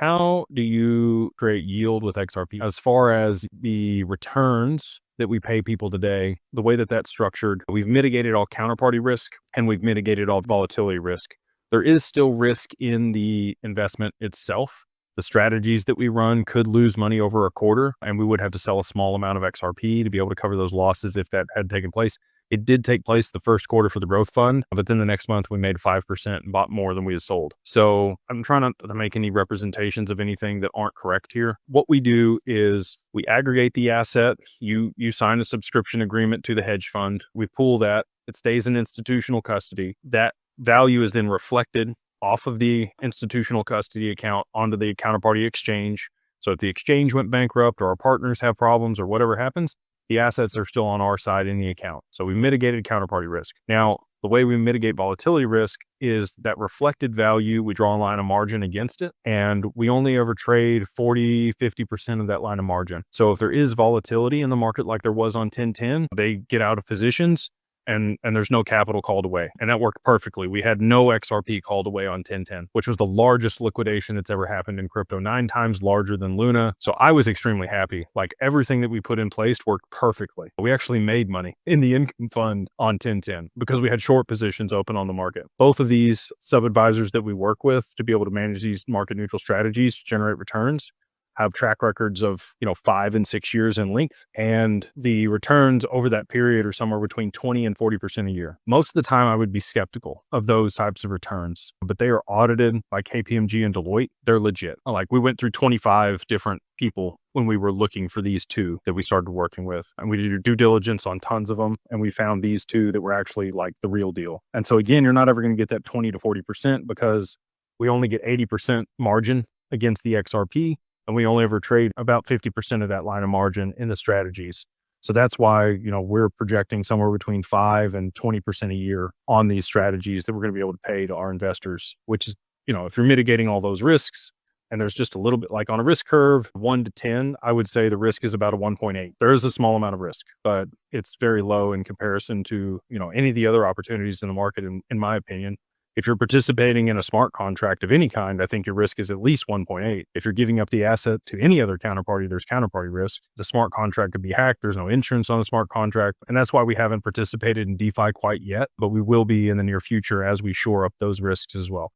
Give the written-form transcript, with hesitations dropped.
How do you create yield with XRP? As far as the returns that we pay people today, the way that that's structured, we've mitigated all counterparty risk and we've mitigated all volatility risk. There is still risk in the investment itself. The strategies that we run could lose money over a quarter, and we would have to sell a small amount of XRP to be able to cover those losses if that had taken place. It did take place the first quarter for the growth fund, but then the next month we made 5% and bought more than we had sold. So I'm trying not to make any representations of anything that aren't correct here. What we do is we aggregate the asset. You sign a subscription agreement to the hedge fund. We pool that. It stays in institutional custody. That value is then reflected off of the institutional custody account onto the counterparty exchange. So if the exchange went bankrupt or our partners have problems or whatever happens, the assets are still on our side in the account. So we mitigated counterparty risk. Now, the way we mitigate volatility risk is that reflected value, we draw a line of margin against it, and we only ever trade 40, 50% of that line of margin. So if there is volatility in the market like there was on 1010, they get out of positions and there's no capital called away. And that worked perfectly. We had no XRP called away on 1010, which was the largest liquidation that's ever happened in crypto, 9 times larger than Luna. So I was extremely happy. Like everything that we put in place worked perfectly. We actually made money in the income fund on 1010 because we had short positions open on the market. Both of these sub-advisors that we work with to be able to manage these market neutral strategies to generate returns have track records of 5 and 6 years in length, and the returns over that period are somewhere between 20 and 40% a year. Most of the time I would be skeptical of those types of returns, but they are audited by KPMG and Deloitte. They're legit. Like we went through 25 different people when we were looking for these two that we started working with, and we did due diligence on tons of them, and we found these two that were actually like the real deal. And so again, you're not ever going to get that 20 to 40% because we only get 80% margin against the XRP. And we only ever trade about 50% of that line of margin in the strategies. So that's why, we're projecting somewhere between 5 and 20% a year on these strategies that we're going to be able to pay to our investors, which is, if you're mitigating all those risks and there's just a little bit like on a risk curve, 1 to 10, I would say the risk is about a 1.8. There is a small amount of risk, but it's very low in comparison to, any of the other opportunities in the market, in my opinion. If you're participating in a smart contract of any kind, I think your risk is at least 1.8. If you're giving up the asset to any other counterparty, there's counterparty risk. The smart contract could be hacked. There's no insurance on the smart contract. And that's why we haven't participated in DeFi quite yet, but we will be in the near future as we shore up those risks as well.